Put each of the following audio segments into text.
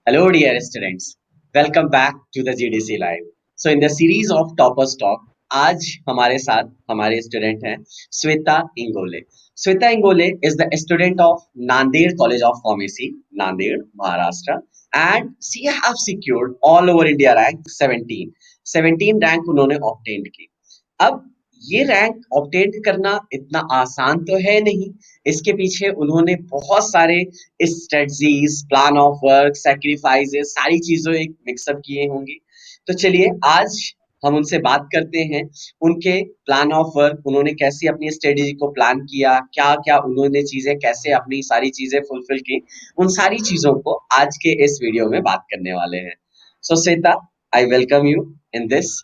Hello, dear students. Welcome back to the GDC Live. So, in the series of Toppers Talk, आज हमारे साथ हमारे student हैं Shweta Ingole. Shweta Ingole is the student of Nanded College of Pharmacy, Nanded, Maharashtra, and she have secured all over India rank 17. 17 rank उन्होंने obtained की. अब ये rank obtain करना इतना आसान तो है नहीं। इसके पीछे उन्होंने बहुत सारे strategies, plan of work, sacrifices, सारी चीजों एक मिक्सअप किए होंगे। तो चलिए आज हम उनसे बात करते हैं। उनके प्लान ऑफ वर्क, उन्होंने कैसे अपनी स्ट्रेटेजी को प्लान किया, क्या क्या उन्होंने चीजें कैसे अपनी सारी चीजें फुलफिल की, उन सारी चीजों को आज के इस वीडियो में बात करने वाले हैं। So Shweta, I welcome you in this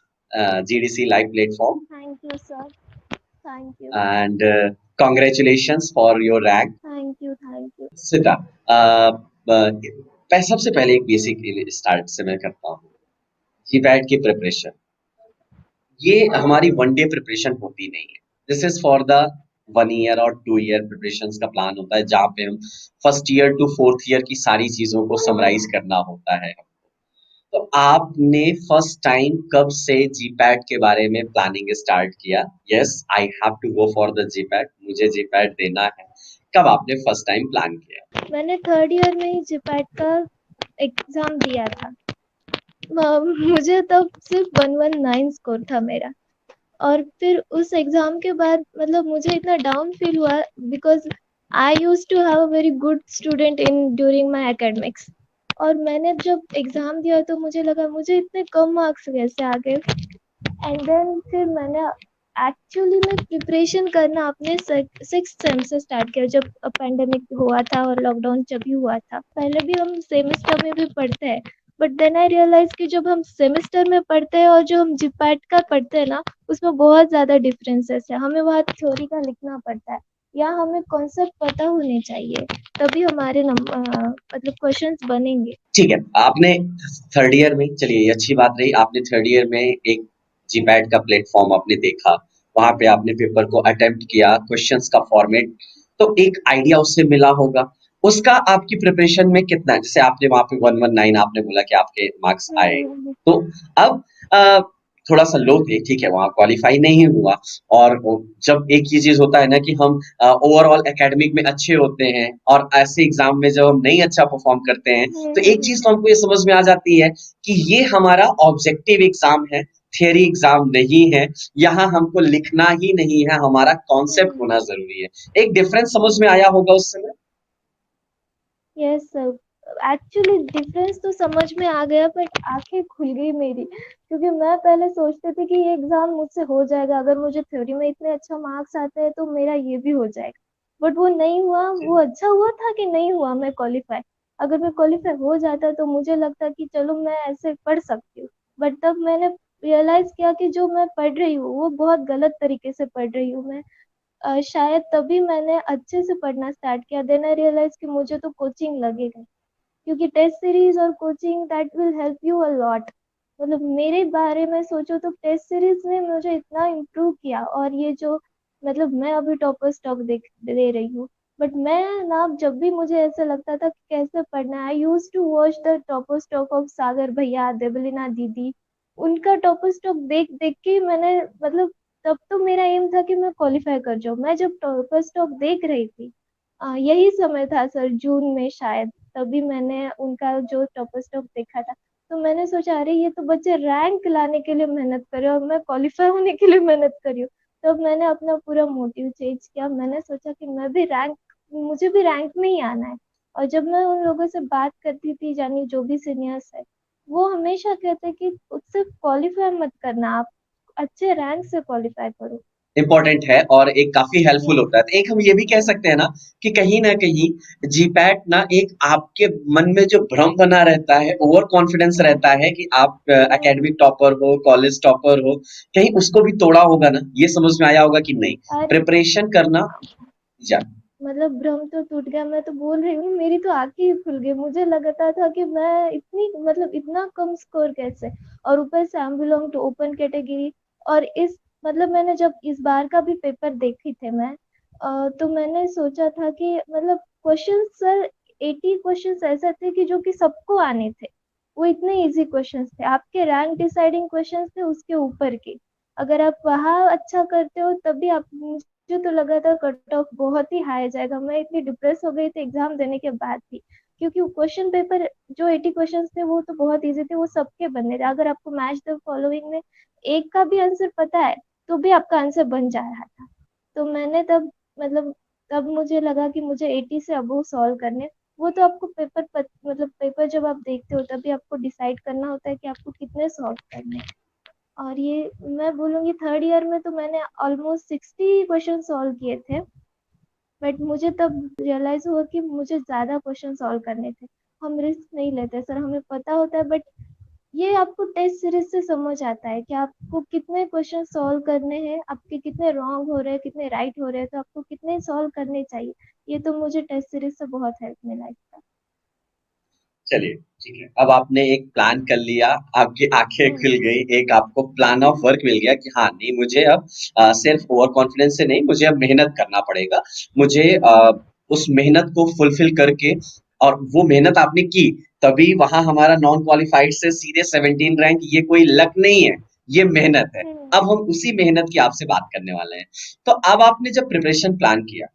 GDC live platform. Thank you, sir. Thank you. And congratulations for your rank. Thank you. Thank you. सिता, सबसे पहले एक बेसिक स्टार्ट से मैं करता हूँ। जीपैट की प्रिपरेशन, ये हमारी वन डे प्रिपरेशन होती नहीं है। This is for the 1 year और 2 ईयर प्रिपरेशन का प्लान होता है, जहाँ पे हम first year to fourth year की सारी चीजों को समराइज करना होता है। तो आपने फर्स्ट टाइम कब से जीपैट के बारे में प्लानिंग स्टार्ट किया? Yes, I have to go for the GPAT, मुझे जीपैट देना है। कब आपने फर्स्ट टाइम प्लान किया? मैंने थर्ड ईयर में ही जीपैट का एग्जाम दिया था। मुझे तब सिर्फ 119 स्कोर था मेरा। और फिर उस एग्जाम के बाद मतलब मुझे इतना डाउन फील हुआ because I use to have a very good student in during my academics. और मैंने जब एग्जाम दिया तो मुझे लगा मुझे इतने कम मार्क्स कैसे आ गए। एंड देन फिर मैंने एक्चुअली में प्रिपरेशन करना अपने सिक्स सेम से स्टार्ट किया, जब पेंडेमिक हुआ था और लॉकडाउन जब भी हुआ था। पहले भी हम सेमेस्टर में भी पढ़ते हैं, बट देन आई रियलाइज कि जब हम सेमेस्टर में पढ़ते हैं और जो हम जीपैट का पढ़ते हैं ना, उसमें बहुत ज़्यादा डिफरेंसेस है। हमें वहाँ थ्योरी का लिखना पड़ता है या हमें कॉन्सेप्ट पता होने चाहिए, तभी हमारे मतलब क्वेश्चंस बनेंगे। ठीक है, आपने थर्ड ईयर में, चलिए ये अच्छी बात रही, आपने थर्ड ईयर में एक जीपैट का प्लेटफॉर्म आपने देखा, वहां पे आपने पेपर को अटेम्प्ट किया, क्वेश्चंस का फॉर्मेट, तो एक आइडिया उससे मिला होगा। उसका आपकी प्रिपरेशन में कितना है? जैसे आपने वहां पे 119 आपने बोला कि आपके मार्क्स आए, तो अब थोड़ा सा लो थे, ठीक है, वहां क्वालिफाई नहीं हुआ। और जब एक ये चीज होता है ना कि हम ओवरऑल एकेडमिक में अच्छे होते हैं और ऐसे एग्जाम में जब हम नहीं अच्छा परफॉर्म करते हैं, तो एक चीज तो हमको ये समझ में आ जाती है कि ये हमारा ऑब्जेक्टिव एग्जाम है, थियरी एग्जाम नहीं है। यहाँ हमको लिखना ही नहीं है, हमारा कॉन्सेप्ट होना जरूरी है। एक डिफरेंस समझ में आया होगा उस समय। यस सर, एक्चुअली डिफरेंस तो समझ में आ गया, बट आंखें खुल गई मेरी, क्योंकि मैं पहले सोचती थी कि ये एग्जाम मुझसे हो जाएगा, अगर मुझे थ्योरी में इतने अच्छा मार्क्स आते हैं तो मेरा ये भी हो जाएगा। बट वो नहीं हुआ। वो अच्छा हुआ था कि नहीं हुआ मैं क्वालिफाई। अगर मैं क्वालिफाई हो जाता तो मुझे लगता कि चलो मैं ऐसे पढ़ सकती हूँ। बट तब मैंने रियलाइज किया कि जो मैं पढ़ रही हूँ वो बहुत गलत तरीके से पढ़ रही हूँ मैं। शायद तभी मैंने अच्छे से पढ़ना स्टार्ट किया। देन आई रियलाइज कि मुझे तो कोचिंग लगेगा, क्योंकि टेस्ट सीरीज और coaching that will help you a lot. मतलब मेरे बारे में सोचो तो टेस्ट सीरीज ने मुझे इतना इम्प्रूव किया। और ये जो मतलब मैं अभी टॉपर स्टॉक देख दे रही हूँ, बट मैं ना जब भी मुझे ऐसा लगता था कि कैसे पढ़ना है, I use to watch the topper talk of Sagar भैया, देवलीना दीदी। उनका टॉपर स्टॉक देख देख के मैंने मतलब तब तो मेरा एम था कि मैं क्वालिफाई कर जाऊँ। मैं जब टॉपर स्टॉक देख रही थी, यही समय था सर, जून में शायद, तभी मैंने उनका जो टॉपर स्टॉक देखा था। तो मैंने सोचा अरे ये तो बच्चे रैंक लाने के लिए मेहनत कर रहे हैं और मैं क्वालिफाई होने के लिए मेहनत कर रही हूँ। तो मैंने अपना पूरा मोटिव चेंज किया। मैंने सोचा कि मैं भी रैंक, मुझे भी रैंक में ही आना है। और जब मैं उन लोगों से बात करती थी, यानी जो भी सीनियर्स है, वो हमेशा कहते कि उससे क्वालिफाई मत करना, आप अच्छे रैंक से क्वालिफाई करो। इम्पोर्टेंट है और एक काफी हेल्पफुल यस। होता है। तो एक हम ये भी कह सकते हैं ना कि कहीं ना कहीं जीपैट ना एक आपके मन में जो भ्रम बना रहता है, ओवर कॉन्फिडेंस रहता है कि आप एकेडमिक टॉपर हो, कॉलेज टॉपर हो, कहीं उसको भी तोड़ा होगा ना, ये समझ में आया होगा कि नहीं, अरे प्रिपरेशन करना। या मतलब भ्रम तो टूट गया। मैं तो बोल रही हूँ, मेरी तो आंखें ही खुल गई। मुझे लगता था कि मैं इतनी मतलब इतना कम स्कोर कैसे। और ऊपर से I am belong to open category. और इस मतलब मैंने जब इस बार का भी पेपर देखी थे मैं, तो मैंने सोचा था कि मतलब क्वेश्चन सर 80 क्वेश्चंस ऐसे थे कि जो कि सबको आने थे। वो इतने इजी क्वेश्चंस थे, आपके रैंक डिसाइडिंग क्वेश्चंस थे उसके ऊपर के। अगर आप वहाँ अच्छा करते हो तभी आप, मुझे तो लगा था कट ऑफ बहुत ही हाई जाएगा। मैं इतनी डिप्रेस हो गई थी एग्जाम देने के बाद भी, क्योंकि क्वेश्चन पेपर जो 80 क्वेश्चंस थे वो तो बहुत इजी थे, वो सबके बनने थे। अगर आपको मैच द फॉलोइंग में एक का भी आंसर पता है तो भी आपका आंसर बन जा रहा था। तो मैंने तब मतलब तब मुझे लगा कि मुझे 80 से अबव सॉल्व करने। वो तो आपको मतलब पेपर जब आप देखते हो तभी आपको डिसाइड करना होता है कि आपको कितने सॉल्व करने हैं। और ये मैं बोलूँगी थर्ड ईयर में तो मैंने ऑलमोस्ट 60 क्वेश्चन सॉल्व किए थे। बट मुझे तब रियलाइज हुआ कि मुझे ज़्यादा क्वेश्चन सॉल्व करने थे। हम रिस्क नहीं लेते सर, हमें पता होता है, बट ये आपको टेस्ट सीरीज से समझ आता है कि आपको कितने क्वेश्चन सॉल्व करने हैं, आपके कितने रॉन्ग हो रहे हैं कितने राइट हो रहे हैं, तो आपको कितने सॉल्व करने चाहिए। ये तो मुझे टेस्ट सीरीज से बहुत हेल्प मिला इसका। चलिए, ठीक है। अब आपने एक प्लान कर लिया, आपकी आँखें खुल गई, एक आपको प्लान ऑफ वर्क मिल गया कि हाँ, नहीं मुझे अब सिर्फ ओवर कॉन्फिडेंस से नहीं, मुझे अब मेहनत करना पड़ेगा। मुझे उस मेहनत को फुलफिल करके और वो मेहनत आपने की, तभी वहाँ हमारा नॉन क्वालिफाइड से सीधे 17 रैंक, ये कोई लक नहीं है, ये मेहनत है। हम्म। अब हम उसी मेहनत की आपसे बात करने वाले हैं। तो अब आपने जब प्रिपरेशन प्लान किया,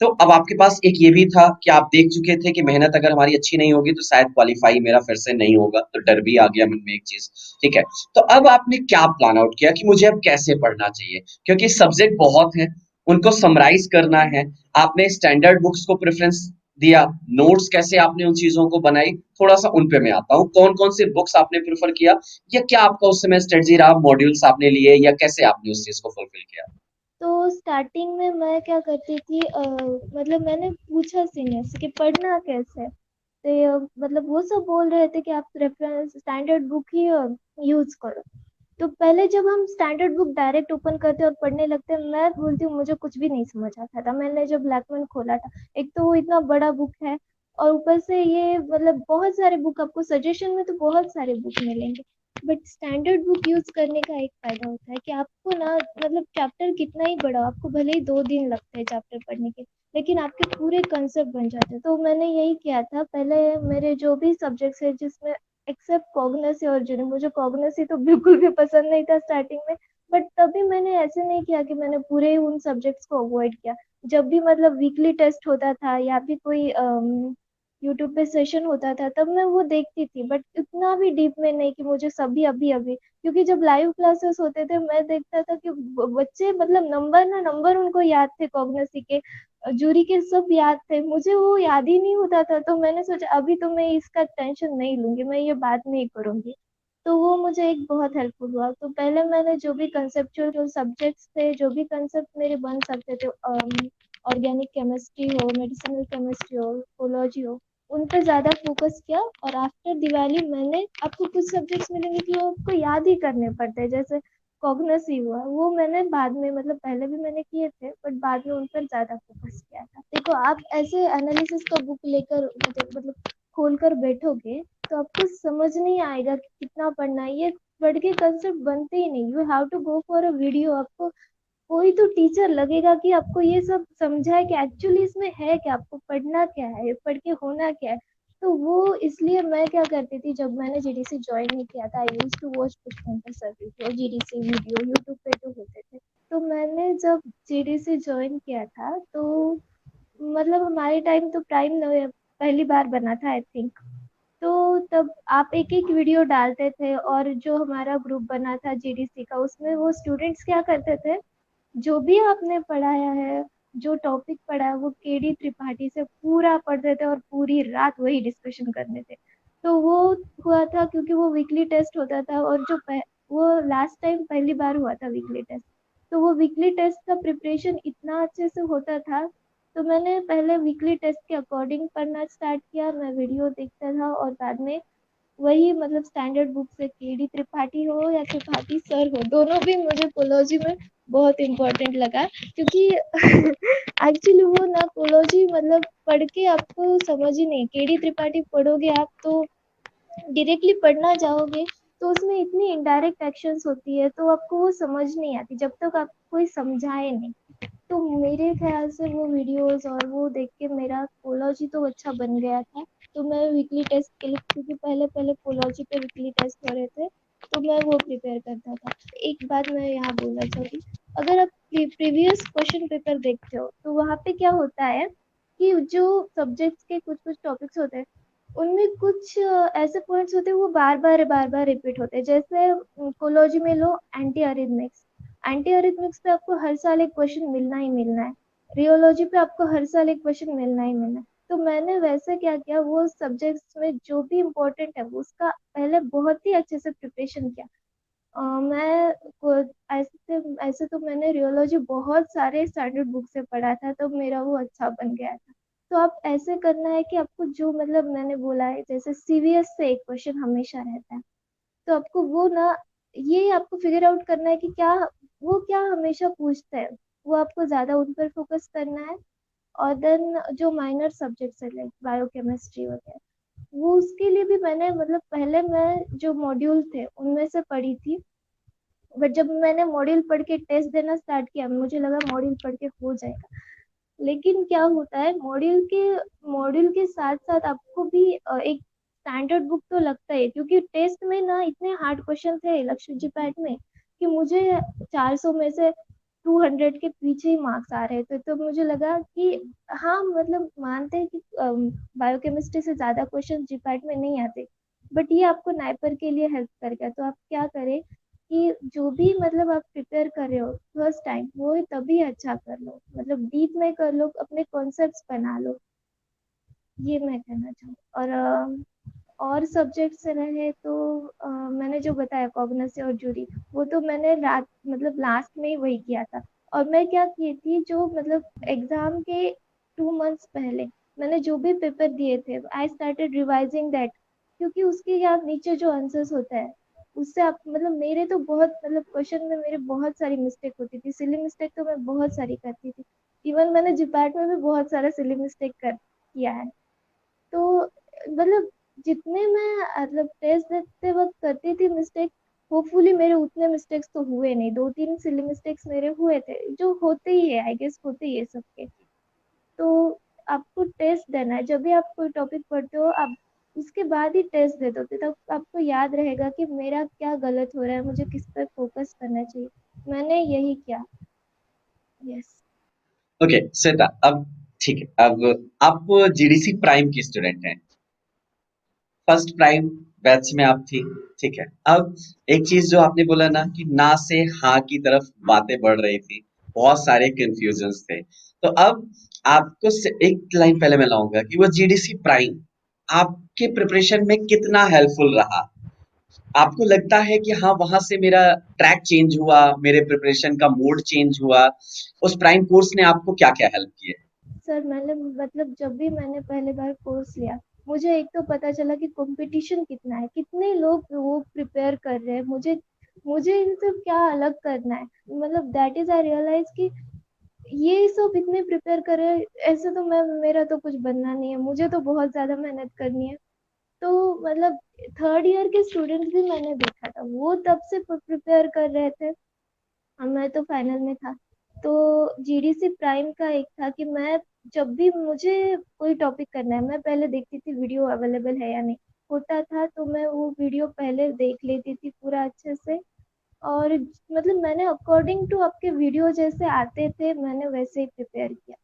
तो अब आपके पास एक ये भी था कि आप देख चुके थे कि मेहनत अगर हमारी अच्छी नहीं होगी तो शायद क्वालीफाई मेरा फिर से नहीं होगा, तो डर भी आ गया मन में एक चीज। ठीक है, तो अब आपने क्या प्लान आउट किया कि मुझे अब कैसे पढ़ना चाहिए, क्योंकि सब्जेक्ट बहुत हैं, उनको समराइज करना हम्म। है। आपने स्टैंडर्ड बुक्स को प्रेफरेंस दिया, नोट्स कैसे आपने उन चीजों को बनाई, थोड़ा सा उन पे मैं आता हूँ। कौन कौन से बुक्स आपने प्रेफर किया, या क्या आपका उस समय स्ट्रेटजी रहा, मॉड्यूल्स आपने लिए, या कैसे आपने उस चीज को फुलफिल किया? तो स्टार्टिंग में मैं क्या करती थी, मतलब मैंने पूछा सीनियर से कि पढ़ना कैसे है। तो मतलब वो सब बोल रहे थे कि आप रेफरेंस स्टैंडर्ड बुक ही यूज करो। तो पहले जब हम स्टैंडर्ड बुक डायरेक्ट ओपन करते और पढ़ने लगते, मैं बोलती हूँ मुझे कुछ भी नहीं समझ आता था। मैंने जब ब्लैकमन खोला था, एक तो वो इतना बड़ा बुक है, और ऊपर से ये मतलब बहुत सारे बुक आपको सजेशन में तो बहुत सारे बुक मिलेंगे। बट स्टैंडर्ड बुक यूज करने का एक फायदा होता है कि आपको ना मतलब चैप्टर कितना ही बड़ा हो, आपको भले ही 2 दिन लगते हैं चैप्टर पढ़ने के, लेकिन आपके पूरे कंसेप्ट बन जाते हैं। तो मैंने यही किया था पहले। मेरे जो भी सब्जेक्ट्स है जिसमें एक्सेप्ट कॉग्निसी और जूनियर, मुझे कॉग्निसी तो बिल्कुल भी पसंद नहीं था स्टार्टिंग में। बट तभी मैंने ऐसे नहीं किया कि मैंने पूरे उन सब्जेक्ट्स को अवॉइड किया। जब भी मतलब वीकली टेस्ट होता था या भी कोई यूट्यूब पे सेशन होता था तब मैं वो देखती थी, बट इतना भी डीप में नहीं कि मुझे सभी अभी अभी। क्योंकि जब लाइव क्लासेस होते थे मैं देखता था कि बच्चे मतलब नंबर ना नंबर उनको याद थे, कॉग्निसी के जूरी के सब याद थे, मुझे वो याद ही नहीं होता था। तो मैंने सोचा अभी तो मैं इसका टेंशन नहीं लूंगी, मैं ये बाद में ही करूंगी। तो वो मुझे एक बहुत हेल्पफुल हुआ। तो पहले मैंने जो भी कंसेप्चुअल जो सब्जेक्ट्स थे, जो भी कंसेप्ट मेरे बन सकते थे, ऑर्गेनिक केमिस्ट्री हो, मेडिसिनल केमिस्ट्री हो, कोलॉजी हो, उन पे ज़्यादा फोकस किया। और आफ्टर दिवाली मैंने, आपको कुछ सब्जेक्ट्स मिलेंगे कि वो आपको याद ही करने पड़ते हैं, जैसे कॉग्निसी हुआ, वो मैंने बाद में मतलब पहले भी मैंने किए थे बट बाद में उन पर ज़्यादा फोकस किया था। देखो आप ऐसे एनालिसिस का बुक लेकर मतलब खोल कर बैठोगे तो आपको समझ नहीं आएगा कि कितना पढ़ना है। ये पढ़ के कंसेप्ट बनते ही नहीं, you have to go for a video. आपको कोई तो टीचर लगेगा कि आपको ये सब समझाए कि एक्चुअली इसमें है क्या, आपको पढ़ना क्या है, पढ़ के होना क्या है। तो वो इसलिए मैं क्या करती थी, जब मैंने जीडीसी ज्वाइन नहीं किया था, I used to watch Pushpankar sir video, GDC video YouTube पे तो होते थे। तो मैंने जब जीडीसी ज्वाइन किया था तो मतलब हमारे टाइम तो प्राइम पहली बार बना था आई थिंक। तो तब आप एक एक वीडियो डालते थे, और जो हमारा ग्रुप बना था जीडीसी का उसमें वो स्टूडेंट्स क्या करते थे, जो भी आपने पढ़ाया है, जो टॉपिक पढ़ा है वो केडी त्रिपाठी से पूरा पढ़ते थे और पूरी रात वही डिस्कशन करते थे। तो वो हुआ था क्योंकि वो वीकली टेस्ट होता था, और वो लास्ट टाइम पहली बार हुआ था वीकली टेस्ट। तो वो वीकली टेस्ट का प्रिपरेशन इतना अच्छे से होता था। तो मैंने पहले वीकली टेस्ट के अकॉर्डिंग पढ़ना स्टार्ट किया, मैं वीडियो देखता था, और बाद में वही मतलब स्टैंडर्ड बुक से केडी त्रिपाठी हो या त्रिपाठी सर हो, दोनों भी मुझे कोलॉजी में बहुत इम्पोर्टेंट लगा। क्योंकि एक्चुअली वो ना कोलॉजी मतलब पढ़ के आपको समझ ही नहीं, केडी त्रिपाठी पढ़ोगे आप तो डायरेक्टली पढ़ना जाओगे तो उसमें इतनी इनडायरेक्ट एक्शंस होती है तो आपको वो समझ नहीं आती जब तक आपको कोई समझाए नहीं। तो मेरे ख्याल से वो वीडियोस और वो देख के मेरा कोलॉजी तो अच्छा बन गया था। तो मैं वीकली टेस्ट के लिए, क्योंकि पहले पहले कोलॉजी के वीकली टेस्ट हो रहे थे, तो मैं वो प्रिपेयर करता था। एक बात मैं यहाँ बोलना चाहूँगी, अगर आप प्रीवियस क्वेश्चन पेपर देखते हो तो वहाँ पे क्या होता है कि जो सब्जेक्ट्स के कुछ कुछ टॉपिक्स होते हैं, उनमें कुछ ऐसे पॉइंट्स होते हैं वो बार बार रिपीट होते हैं। जैसे कोलॉजी में लो एंटी अरिथमेटिक्स, एंटी अरिथमेटिक्स पे आपको हर साल एक क्वेश्चन मिलना ही मिलना है। रियोलॉजी पे आपको हर साल एक क्वेश्चन मिलना ही मिलना है। तो मैंने वैसे क्या किया, वो सब्जेक्ट्स में जो भी इम्पोर्टेंट है वो उसका पहले बहुत ही अच्छे से प्रिपरेशन किया। मैं ऐसे तो मैंने रियोलॉजी बहुत सारे स्टैंडर्ड बुक से पढ़ा था, तो मेरा वो अच्छा बन गया था। तो आप ऐसे करना है कि आपको जो मतलब मैंने बोला है, जैसे सीवीएस से एक क्वेश्चन हमेशा रहता है, तो आपको वो ना, ये आपको फिगर आउट करना है कि क्या वो क्या हमेशा पूछता है, वो आपको ज्यादा उन पर फोकस करना है। और देन जो माइनर सब्जेक्ट्स है लाइक बायोकेमिस्ट्री वगैरह, वो उसके लिए भी मैंने मतलब पहले मैं जो मॉड्यूल थे उनमें से पढ़ी थी। बट जब मैंने मॉड्यूल पढ़ के टेस्ट देना स्टार्ट किया, मुझे लगा मॉड्यूल पढ़ के हो जाएगा। लेकिन क्या होता है, मॉड्यूल के साथ साथ आपको भी एक स्टैंडर्ड बुक तो लगता है, क्योंकि टेस्ट में ना इतने हार्ड क्वेश्चन थे लक्ष्य जी पैट में कि मुझे 400 में से 200 के पीछे ही मार्क्स आ रहे थे। तो मुझे लगा कि हाँ मतलब मानते हैं कि बायोकेमिस्ट्री से ज्यादा क्वेश्चन जीपैट में नहीं आते, बट ये आपको नाइपर के लिए हेल्प करेगा। तो आप क्या करें कि जो भी मतलब आप प्रिपेयर कर रहे हो फर्स्ट टाइम, वो तभी अच्छा कर लो, मतलब डीप में कर लो, अपने कॉन्सेप्ट्स बना लो। ये मैं कहना चाहूँ। और सब्जेक्ट्स रहे तो मैंने जो बताया कॉग्निटिव और जूरी, वो तो मैंने रात मतलब लास्ट में ही वही किया था। और मैं क्या की थी, जो मतलब एग्जाम के 2 मंथ्स पहले मैंने जो भी पेपर दिए थे, आई स्टार्टेड रिवाइजिंग दैट, क्योंकि उसके याद नीचे जो आंसर्स होता है उससे आप मतलब मेरे तो बहुत मतलब क्वेश्चन में मेरे बहुत सारी मिस्टेक होती थी, सिली मिस्टेक तो मैं बहुत सारी करती थी। इवन मैंने जीपैट में भी बहुत सारा सिली मिस्टेक कर किया है। तो मतलब जितने मैं मतलब टेस्ट देते वक्त करती थी मिस्टेक, होपफुली मेरे उतने मिस्टेक्स तो हुए नहीं। 2-3 सिली मिस्टेक्स मेरे हुए थे, जो होते ही है, आई गेस होते ही है सबके। तो आपको टेस्ट देना है, जब भी आप कोई टॉपिक पढ़ते हो आप उसके बाद ही टेस्ट दे दो, तब आपको याद रहेगा कि मेरा क्या गलत हो रहा है, मुझे किस पर फोकस करना चाहिए। मैंने यही किया। यस। ओके श्वेता, अब ठीक है, अब आप जीडीसी प्राइम की स्टूडेंट हैं, फर्स्ट प्राइम बैच में आप थी, ठीक है। अब एक चीज जो आपने बोला ना कि ना से हाँ की तरफ बातें बढ़ रही थी, बहुत सारे कंफ्यूजन्स थे, तो अब आपको एक लाइन पहले मैं लाऊंगा कि वो जीडीसी प्राइम आपके प्रिपरेशन में कितना हेल्पफुल रहा। आपको लगता है कि हाँ वहां से मेरा ट्रैक चेंज हुआ, मेरे प्रिपरेशन का मोड चेंज हुआ, उस प्राइम कोर्स ने आपको क्या क्या हेल्प किया? सर मैंने मतलब जब भी मैंने पहले बार कोर्स लिया, मुझे एक तो पता चला कि कंपटीशन कितना है, कितने लोग वो प्रिपेयर कर रहे हैं, मुझे मुझे इनसे क्या अलग करना है। मतलब दैट इज आई रियलाइज कि ये सब इतने प्रिपेयर कर रहे हैं, ऐसे तो मैं मेरा तो कुछ बनना नहीं है, मुझे तो बहुत ज्यादा मेहनत करनी है। तो मतलब थर्ड ईयर के स्टूडेंट्स भी मैंने देखा था, वो तब से प्रिपेयर कर रहे थे और मैं तो फाइनल में था। तो जीडीसी प्राइम का एक था कि मैं जब भी मुझे कोई टॉपिक करना है, मैं पहले देखती थी वीडियो अवेलेबल है या नहीं, होता था तो मैं वो वीडियो पहले देख लेती थी पूरा अच्छे से। और मतलब मैंने अकॉर्डिंग टू आपके वीडियो जैसे आते थे मैंने वैसे ही प्रिपेयर किया।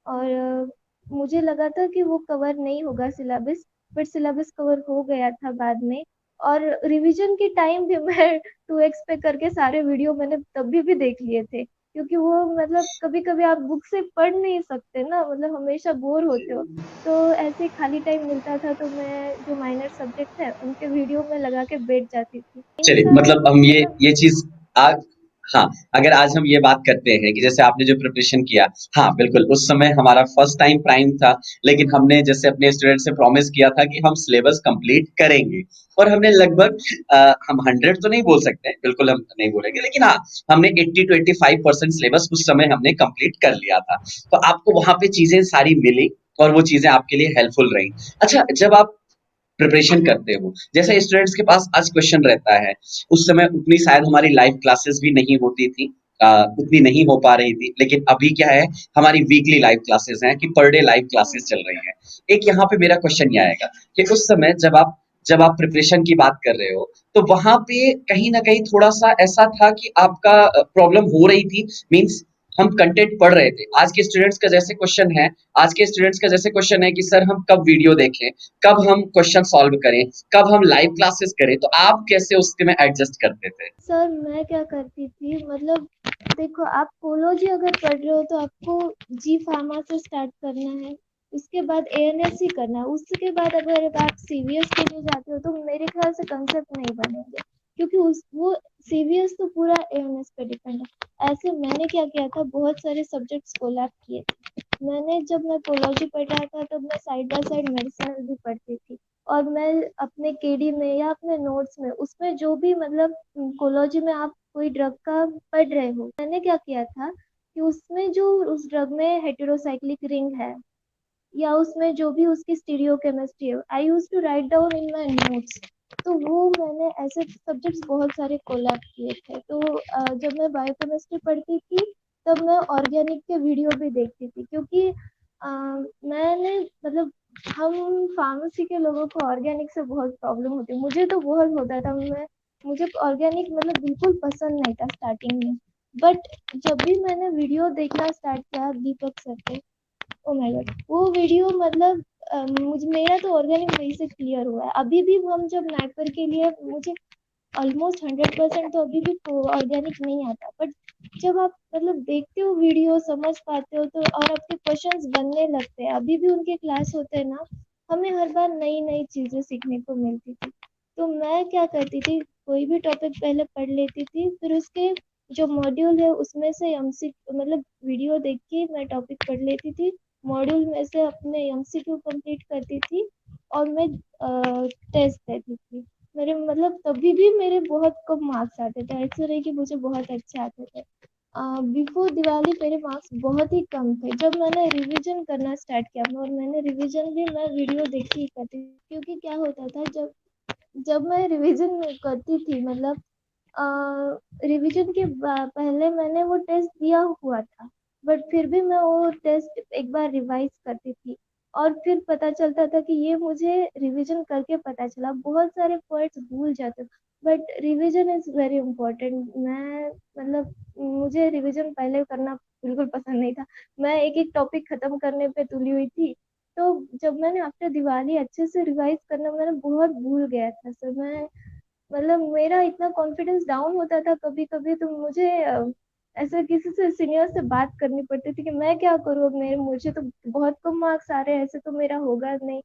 और मुझे लगा था कि वो कवर नहीं होगा सिलेबस, बट सिलेबस कवर हो गया था बाद में। और रिवीजन के टाइम भी मैं 2x पे करके सारे वीडियो मैंने तभी भी देख लिए थे, क्योंकि वो मतलब कभी कभी आप बुक से पढ़ नहीं सकते ना, मतलब हमेशा बोर होते हो। तो ऐसे ही खाली टाइम मिलता था तो मैं जो माइनर सब्जेक्ट है उनके वीडियो में लगा के बैठ जाती थी चलिए, इनका। मतलब हम मतलब ये चीज आज, हाँ, अगर आज हम ये बात करते हैं कि जैसे आपने जो प्रिपरेशन किया, हाँ बिल्कुल उस समय हमारा फर्स्ट टाइम प्राइम था, लेकिन हमने जैसे अपने स्टूडेंट से प्रॉमिस किया था कि हम सिलेबस कंप्लीट करेंगे, और हमने लगभग हम 100 तो नहीं बोल सकते, बिल्कुल हम नहीं बोलेंगे, लेकिन हाँ हमने 80-85% सिलेबस उस समय हमने कंप्लीट कर लिया था। तो आपको वहां पे चीजें सारी मिली और वो चीजें आपके लिए हेल्पफुल रही। अच्छा, जब आप प्रिपरेशन करते हो, जैसे स्टूडेंट्स के पास आज क्वेश्चन रहता है, उस समय उतनी शायद हमारी लाइव क्लासेस भी नहीं होती थी, उतनी नहीं हो पा रही थी, लेकिन अभी क्या है, हमारी वीकली लाइव क्लासेस हैं कि पर डे लाइव क्लासेस चल रही हैं। एक यहाँ पे मेरा क्वेश्चन ये आएगा कि उस समय जब आप प्रिपरेशन की बात कर रहे हो, तो वहाँ पे कहीं न कहीं थोड़ा-सा ऐसा था कि आपका प्रॉब्लम हो रही थी, मीन्स हम कंटेंट पढ़ रहे थे। आज के स्टूडेंट्स का जैसे क्वेश्चन है कि सर हम कब वीडियो देखें, कब हम क्वेश्चन सॉल्व करें, कब हम लाइव क्लासेस करें, तो आप कैसे उसमें एडजस्ट करते थे? सर मैं क्या करती थी, मतलब देखो आप कोलोजी अगर पढ़ रहे हो तो आपको जी फार्मा से स्टार्ट करना है, उसके बाद एएनएस करना है, उसके बाद अगर आप सीवीएस के लिए जाते हो तो मेरे ख्याल से कंसेप्ट नहीं बनेंगे, क्योंकि उस वो सीवीएस तो पूरा एएनएस पे डिपेंड है। ऐसे मैंने क्या किया था, बहुत सारे सब्जेक्ट्स कोलैब किए थे। जब मैं कोलोजी पढ़ रहा था तब मैं साइड बाय साइड मेडिसिन भी पढ़ती थी, और मैं अपने केडी में या अपने नोट्स में उसमें जो भी मतलब कोलॉजी में आप कोई ड्रग का पढ़ रहे हो, मैंने क्या किया था कि उसमें जो उस ड्रग में हेटेरोसाइक्लिक रिंग है या उसमें जो भी उसकी स्टीरियोकेमिस्ट्री है, I use to write down in my notes. तो वो मैंने ऐसे सब्जेक्ट्स बहुत सारे कोलैब किए थे। तो जब मैं बायोकेमिस्ट्री पढ़ती थी तब मैं ऑर्गेनिक के वीडियो भी देखती थी, क्योंकि मैंने मतलब हम फार्मेसी के लोगों को ऑर्गेनिक से बहुत प्रॉब्लम होती है, मुझे तो बहुत होता था। मुझे ऑर्गेनिक मतलब बिल्कुल पसंद नहीं था स्टार्टिंग में, बट जब भी मैंने वीडियो देखना स्टार्ट किया दीपक सर के, ओ माय गॉड, वो वीडियो मतलब मुझे मेरा तो ऑर्गेनिक वही से क्लियर हुआ है। अभी भी हम जब नाइपर के लिए, मुझे ऑलमोस्ट 100% तो अभी भी ऑर्गेनिक नहीं आता, बट जब आप मतलब देखते हो वीडियो समझ पाते हो तो, और आपके क्वेश्चंस बनने लगते हैं, अभी भी उनके क्लास होते हैं ना, हमें हर बार नई नई चीजें सीखने को मिलती थी। तो मैं क्या करती थी, कोई भी टॉपिक पहले पढ़ लेती थी, फिर उसके जो मॉड्यूल है उसमें से एमसी मतलब वीडियो देख के मैं टॉपिक पढ़ लेती थी, मॉड्यूल में से अपने एमसीक्यू कंप्लीट करती थी, और मैं टेस्ट देती थी। मेरे मतलब तभी भी मेरे बहुत कम मार्क्स आते थे, ऐसे नहीं कि मुझे बहुत अच्छे आते थे। बिफोर दिवाली मेरे मार्क्स बहुत ही कम थे। जब मैंने रिवीजन करना स्टार्ट किया, और मैंने रिवीजन भी मैं वीडियो देख के ही करती थी, क्योंकि क्या होता था, जब जब मैं रिवीजन करती थी, मतलब रिवीजन के पहले मैंने वो टेस्ट दिया हुआ था, बट फिर भी मैं वो टेस्ट एक बार रिवाइज करती थी, और फिर पता चलता था कि ये मुझे रिवीजन करके पता चला। बहुत सारे वर्ड्स भूल जाते, but revision is very important. मैं मतलब मुझे रिवीजन पहले करना बिल्कुल पसंद नहीं था, मैं एक एक टॉपिक खत्म करने पे तुली हुई थी। तो जब मैंने आफ्टर दिवाली अच्छे से रिवाइज करना, मैंने बहुत भूल गया था सर। मैं मतलब मेरा इतना कॉन्फिडेंस डाउन होता था कभी कभी, तो मुझे ऐसे किसी से सीनियर से बात करनी पड़ती थी कि मैं क्या करूँ, अब मेरे मुझे तो बहुत कम मार्क्स आ रहे हैं, ऐसे तो मेरा होगा नहीं।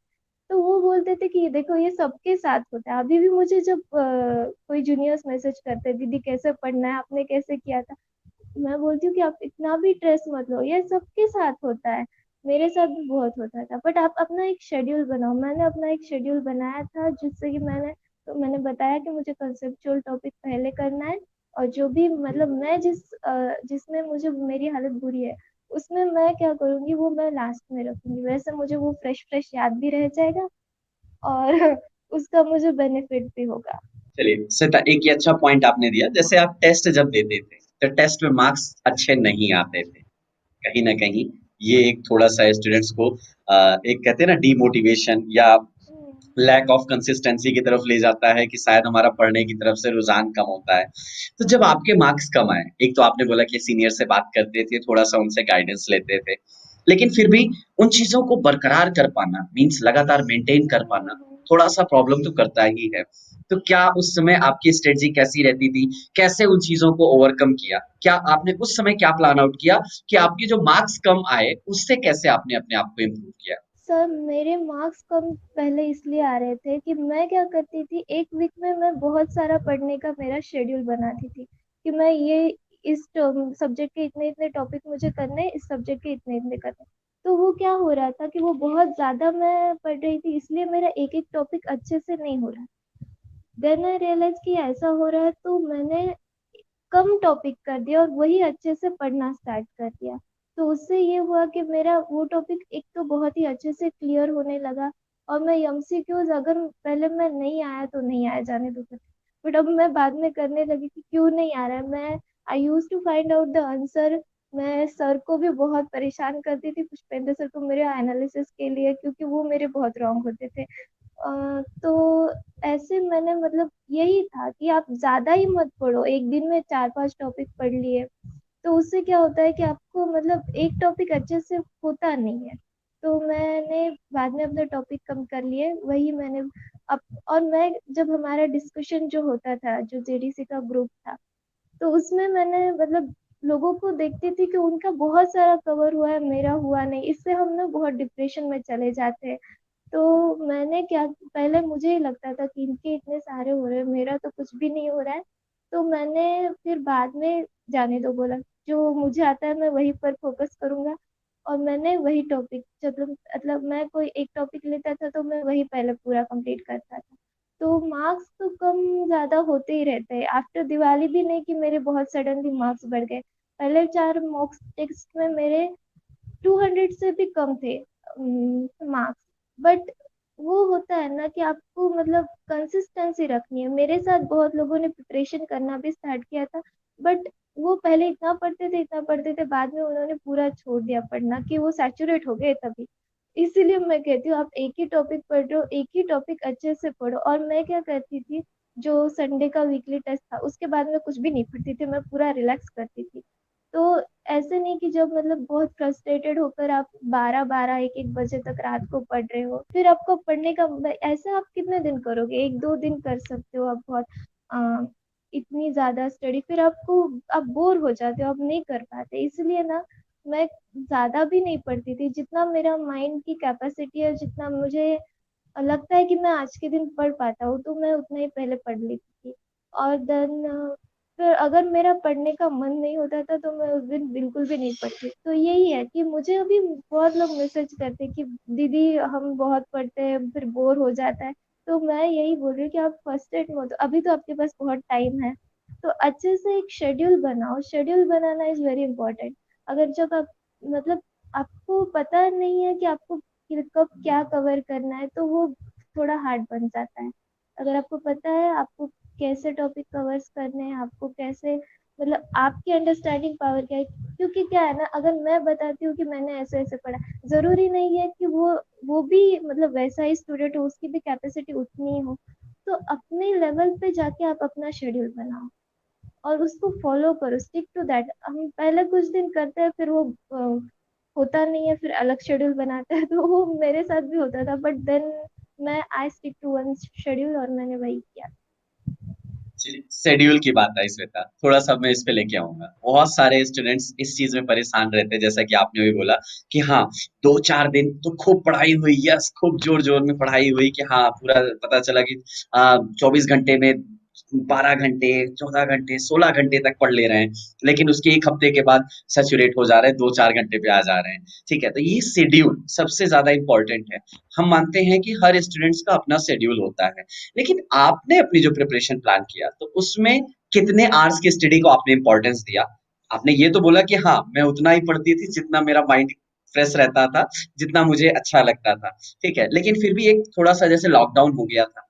तो वो बोलते थे कि ये देखो ये सबके साथ होता है। अभी भी मुझे जब कोई जूनियर्स मैसेज करते, दीदी कैसे पढ़ना है, आपने कैसे किया था, मैं बोलती हूँ कि आप इतना भी स्ट्रेस मत लो, ये सबके साथ होता है, मेरे साथ भी बहुत होता था। बट आप अपना एक शेड्यूल बनाओ। मैंने अपना एक शेड्यूल बनाया था, जिससे कि मैंने बताया कि मुझे कंसेप्चुअल टॉपिक पहले करना है, और जो भी मतलब मैं जिसमें मुझे मेरी हालत बुरी है उसमें मैं क्या करूँगी वो मैं लास्ट में रखूंगी, वैसे मुझे वो फ्रेश फ्रेश याद भी रह जाएगा, और उसका मुझे बेनिफिट भी होगा। चलिए, श्वेता, एक ये अच्छा पॉइंट आपने दिया, जैसे आप टेस्ट जब देते थे, तो टेस्ट में मार्क्स अच्छे नहीं आते थे। कहीं न कहीं ये एक थोड़ा-सा स्टूडेंट्स को एक कहते हैं ना डिमोटिवेशन या हम्म। लैक ऑफ कंसिस्टेंसी की तरफ ले जाता है कि शायद हमारा पढ़ने की तरफ से रुझान कम होता है। तो जब आपके मार्क्स कम आए, एक तो आपने बोला कि सीनियर से बात करते थे, थोड़ा-सा उनसे गाइडेंस लेते थे। लेकिन फिर भी उन चीज़ों को बरकरार कर पाना, मीन्स लगातार मेंटेन कर पाना, थोड़ा-सा प्रॉब्लम तो करता ही है। तो क्या उस समय आपकी स्ट्रेटजी कैसी रहती थी? कैसे उन चीज़ों को ओवरकम किया? क्या आपने उस समय क्या प्लान आउट किया कि आपके जो मार्क्स कम आए, उससे कैसे आपने अपने आप को इम्प्रूव किया? सर मेरे मार्क्स कम पहले इसलिए आ रहे थे कि मैं क्या करती थी, एक वीक में मैं बहुत सारा पढ़ने का मेरा शेड्यूल बनाती थी, कि मैं ये इस सब्जेक्ट के इतने इतने टॉपिक मुझे करने हैं, इस सब्जेक्ट के इतने इतने करने हैं। तो वो क्या हो रहा था कि वो बहुत ज्यादा मैं पढ़ रही थी, इसलिए मेरा एक एक टॉपिक अच्छे से नहीं हो रहा। देन आई रियलाइज कि ऐसा हो रहा है, तो मैंने कम टॉपिक कर दिया और वही अच्छे से पढ़ना स्टार्ट कर दिया। तो उससे ये हुआ कि मेरा वो टॉपिक एक तो बहुत ही अच्छे से क्लियर होने लगा, और मैं एमसीक्यूज अगर पहले मैं नहीं आया तो नहीं आया, जाने दो, बट अब मैं बाद में करने लगी कि क्यों नहीं आ रहा है, मैं I used to find out the answer. मैं सर को भी बहुत परेशान करती थी, पुष्पेंद्र सर को, मेरे एनालिसिस के लिए, क्योंकि वो मेरे बहुत रॉन्ग होते थे। तो ऐसे मैंने मतलब यही था कि आप ज्यादा ही मत पढ़ो, एक दिन में 4-5 टॉपिक पढ़ लिए तो उससे क्या होता है कि आपको मतलब एक टॉपिक अच्छे से होता नहीं है। तो मैंने बाद में अपने टॉपिक कम कर लिए, वही मैंने अप और मैं जब हमारा डिस्कशन जो होता था, जो जेडीसी का ग्रुप था, तो उसमें मैंने मतलब लोगों को देखती थी कि उनका बहुत सारा कवर हुआ है, मेरा हुआ नहीं, इससे हम ना बहुत डिप्रेशन में चले जाते हैं। तो मैंने क्या, पहले मुझे ही लगता था कि इनके इतने सारे हो रहे हैं, मेरा तो कुछ भी नहीं हो रहा है। तो मैंने फिर बाद में जाने दो बोला, जो मुझे आता है मैं वही पर फोकस करूंगा। और मैंने वही टॉपिक, जब मतलब मैं कोई एक टॉपिक लेता था तो मैं वही पहले पूरा कंप्लीट करता था। तो मार्क्स तो कम ज्यादा होते ही रहते हैं, आफ्टर दिवाली भी नहीं कि मेरे बहुत सडनली मार्क्स बढ़ गए। पहले 4 मॉक्स टेस्ट में मेरे 200 से भी कम थे मार्क्स। बट वो होता है ना कि आपको मतलब कंसिस्टेंसी रखनी है। मेरे साथ बहुत लोगों ने प्रिपरेशन करना भी स्टार्ट किया था, बट वो पहले इतना पढ़ते थे, बाद में उन्होंने पूरा छोड़ दिया पढ़ना कि वो सैचुरेट हो गए तभी। इसीलिए मैं कहती हूँ आप एक ही टॉपिक पढ़ रहे हो, एक ही टॉपिक अच्छे से पढ़ो। और मैं क्या करती थी, जो संडे का वीकली टेस्ट था उसके बाद में कुछ भी नहीं पढ़ती थी, मैं पूरा रिलैक्स करती थी। तो ऐसे नहीं कि जब मतलब बहुत फ्रस्ट्रेटेड होकर आप 12-12 1-1 बजे तक रात को पढ़ रहे हो, फिर आपको पढ़ने का ऐसा आप कितने दिन करोगे, 1-2 दिन कर सकते हो आप बहुत आ, इतनी ज्यादा स्टडी, फिर आपको आप बोर हो जाते हो, आप नहीं कर पाते। इसलिए ना मैं ज्यादा भी नहीं पढ़ती थी, जितना मेरा माइंड की कैपेसिटी है, जितना मुझे लगता है कि मैं आज के दिन पढ़ पाता हूँ, तो मैं उतना ही पहले पढ़ लेती थी। और देन फिर अगर मेरा पढ़ने का मन नहीं होता था तो मैं उस दिन बिल्कुल भी नहीं पढ़ती। तो यही है कि मुझे अभी बहुत लोग मैसेज करते हैं कि दीदी हम बहुत पढ़ते हैं फिर बोर हो जाता है। तो मैं यही बोल रही हूँ कि आप फर्स्ट्रेट मत हो, अभी तो आपके पास बहुत टाइम है। तो अच्छे से एक शेड्यूल बनाओ, schedule banana is very important. अगर जब आप मतलब आपको पता नहीं है कि आपको कि कब क्या कवर करना है, तो वो थोड़ा हार्ड बन जाता है। अगर आपको पता है आपको कैसे टॉपिक कवर्स करने हैं, आपको कैसे मतलब आपकी अंडरस्टैंडिंग पावर क्या है। क्योंकि क्या है ना, अगर मैं बताती हूँ कि मैंने ऐसे ऐसे पढ़ा, जरूरी नहीं है कि वो भी मतलब वैसा ही स्टूडेंट हो, उसकी भी कैपेसिटी उतनी ही हो। तो अपने लेवल पे जाके आप अपना शेड्यूल बनाओ और उसको फॉलो करो, स्टिक टू दैट। हम पहले कुछ दिन करते हैं, फिर वो होता नहीं है, फिर अलग शेड्यूल बनाते हैं। तो वो मेरे साथ भी होता था, बट देन मैं I stick to one schedule और मैंने वही किया। शेड्यूल की बात आई श्वेता, थोड़ा सा मैं इस पे लेके आऊंगा। बहुत सारे स्टूडेंट्स इस चीज में परेशान रहते हैं, जैसा कि आपने भी बोला कि हाँ, 2-4 दिन तो खूब पढ़ाई हुई, यस खूब जोर जोर में पढ़ाई हुई कि हाँ पूरा पता चला कि 24 घंटे में 12 घंटे, 14 घंटे, 16 घंटे तक पढ़ ले रहे हैं, लेकिन उसके एक हफ्ते के बाद सैचुरेट हो जा रहे हैं, 2-4 घंटे पे आ जा रहे हैं। ठीक है, तो ये शेड्यूल सबसे ज्यादा इंपॉर्टेंट है। हम मानते हैं कि हर स्टूडेंट्स का अपना शेड्यूल होता है, लेकिन आपने अपनी जो प्रिपरेशन प्लान किया तो उसमें कितने आवर्स की स्टडी को आपने इंपॉर्टेंस दिया? आपने ये तो बोला कि हाँ मैं उतना ही पढ़ती थी जितना मेरा माइंड फ्रेश रहता था, जितना मुझे अच्छा लगता था। ठीक है, लेकिन फिर भी एक थोड़ा सा जैसे लॉकडाउन हो गया था,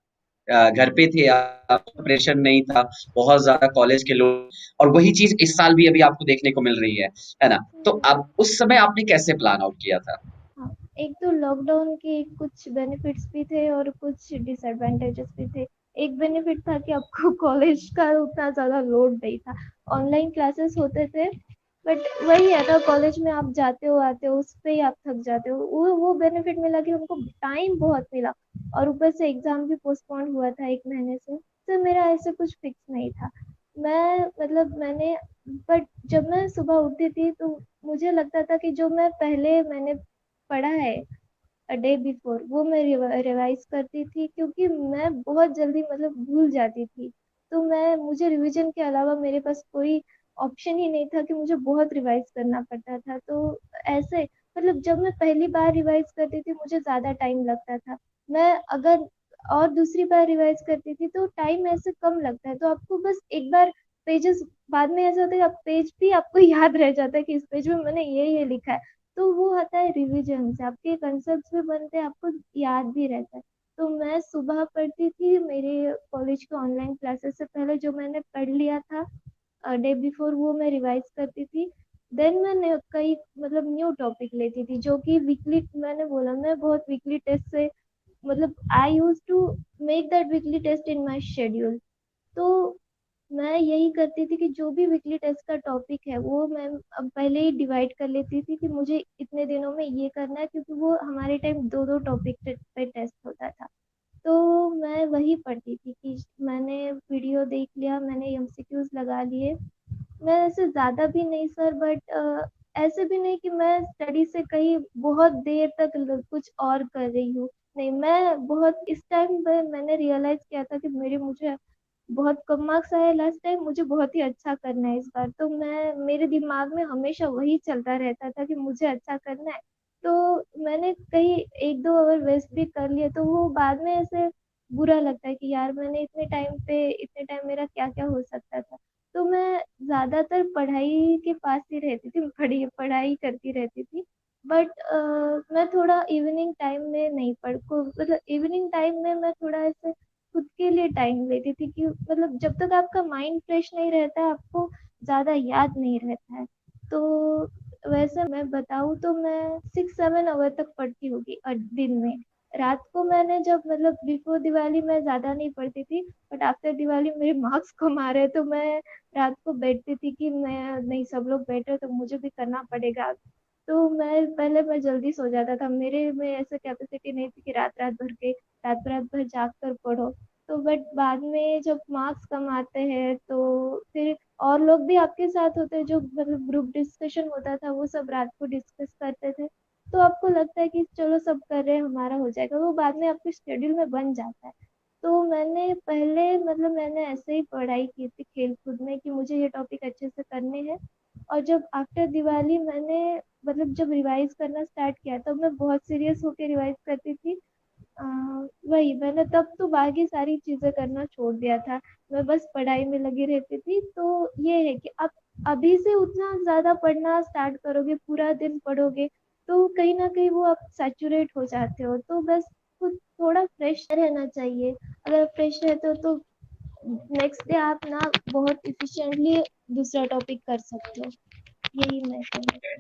घर पे थे आप, प्रेशर नहीं था, बहुत ज्यादा कॉलेज के लोग, और वही चीज इस साल भी अभी आपको देखने को मिल रही है ना? तो हम्म। अब उस समय आपने कैसे प्लान आउट किया था? हाँ, एक तो लॉकडाउन के कुछ बेनिफिट्स भी थे और कुछ डिसएडवांटेजेस भी थे। एक बेनिफिट था कि आपको कॉलेज का उतना ज्यादा लोड नहीं था, ऑनलाइन क्लासेस होते थे। बट वही है ना, कॉलेज में आप जाते हो आते हो, उस पे ही आप थक जाते हो। वो बेनिफिट मिला कि हमको टाइम बहुत मिला। और ऊपर से एग्जाम भी पोस्टपोन हुआ था 1 महीने से, तो मेरा ऐसे कुछ फिक्स नहीं था। मैं मतलब मैंने बट जब मैं सुबह उठती थी तो मुझे लगता था कि जो मैं पहले मैंने पढ़ा है अ डे बिफोर, वो मैं रिवाइज करती थी, क्योंकि मैं बहुत जल्दी मतलब भूल जाती थी। तो मैं मुझे रिवीजन के अलावा मेरे पास कोई ऑप्शन ही नहीं था कि मुझे बहुत रिवाइज करना पड़ता था। तो ऐसे मतलब जब मैं पहली बार रिवाइज करती थी मुझे ज्यादा टाइम लगता था। मैं अगर और दूसरी बार रिवाइज करती थी तो टाइम ऐसे कम लगता है, तो आपको बस एक बार पेजेस, बाद में ऐसा होता है कि आप पेज भी आपको याद रह जाता है कि इस पेज में मैंने ये लिखा है। तो वो आता है रिवीजन से, आपके कंसेप्ट भी बनते हैं, आपको याद भी रहता है। तो मैं सुबह पढ़ती थी, मेरे कॉलेज के ऑनलाइन क्लासेस से पहले जो मैंने पढ़ लिया था डे बिफोर वो मैं रिवाइज करती थी। देन मैं कई मतलब न्यू टॉपिक लेती थी जो कि वीकली, मैंने बोला मैं बहुत वीकली टेस्ट से मतलब I use to make that weekly test in my schedule. तो मैं यही करती थी कि जो भी वीकली टेस्ट का टॉपिक है वो मैं अब पहले ही डिवाइड कर लेती थी कि मुझे इतने दिनों में ये करना है, क्योंकि वो हमारे टाइम दो दो टॉपिक पे टेस्ट होता था। तो मैं वही पढ़ती थी कि मैंने वीडियो देख लिया, मैंने एमसीक्यूज लगा लिए। मैं ऐसे ज़्यादा भी नहीं सर, बट ऐसे भी नहीं कि मैं स्टडी से कहीं बहुत देर तक कुछ और कर रही हूँ। नहीं, मैं बहुत इस टाइम पे मैंने रियलाइज किया था कि मेरे मुझे बहुत कम मार्क्स आए लास्ट टाइम, मुझे बहुत ही अच्छा करना है इस बार। तो मैं मेरे दिमाग में हमेशा वही चलता रहता था कि मुझे अच्छा करना है। तो मैंने कहीं एक दो अवर वेस्ट भी कर लिए तो वो बाद में ऐसे बुरा लगता है कि यार मैंने इतने टाइम मेरा क्या क्या हो सकता था। तो मैं ज्यादातर पढ़ाई के पास ही रहती थी, पढ़ी पढ़ाई करती रहती थी। बट मैं थोड़ा इवनिंग टाइम में नहीं पढ़ को मतलब इवनिंग टाइम में मैं थोड़ा ऐसे खुद के लिए टाइम लेती थी कि मतलब जब तक आपका माइंड फ्रेश नहीं रहता है आपको ज्यादा याद नहीं रहता है। तो वैसे मैं बताऊँ तो मैं 6-7 आवर तक पढ़ती होगी दिन में। रात को मैंने जब मतलब बिफोर दिवाली मैं ज्यादा नहीं पढ़ती थी, बट आफ्टर दिवाली मेरे मार्क्स कम आ रहे तो मैं रात को बैठती थी कि मैं नहीं, सब लोग बैठ रहे तो मुझे भी करना पड़ेगा। तो मैं जल्दी सो जाता था, मेरे में ऐसे कैपेसिटी नहीं थी कि रात रात भर जाग कर पढ़ो। तो बट बाद में जब मार्क्स कम आते हैं तो फिर और लोग भी आपके साथ होते हैं, जो मतलब ग्रुप डिस्कशन होता था वो सब रात को डिस्कस करते थे। तो आपको लगता है कि चलो सब कर रहे हैं हमारा हो जाएगा, वो बाद में आपके शेड्यूल में बन जाता है। तो मैंने पहले मतलब मैंने ऐसे ही पढ़ाई की थी खेल कूद में कि मुझे ये टॉपिक अच्छे से करने हैं। और जब आफ्टर दिवाली मैंने मतलब जब रिवाइज करना स्टार्ट किया तब मैं बहुत सीरियस होकर रिवाइज करती थी। अ, वही मैंने तब तो बाकी सारी चीजें करना छोड़ दिया था, मैं बस पढ़ाई में लगी रहती थी। तो ये है कि आप अभी से उतना ज्यादा पढ़ना स्टार्ट करोगे, पूरा दिन पढ़ोगे तो कहीं ना कहीं वो आप सैचुरेट हो जाते हो। तो बस खुद थोड़ा फ्रेश रहना चाहिए। अगर फ्रेश रहते हो तो नेक्स्ट डे आप ना बहुत इफिशिएंटली दूसरा टॉपिक कर सकते हो। यही मैं कहूँगी।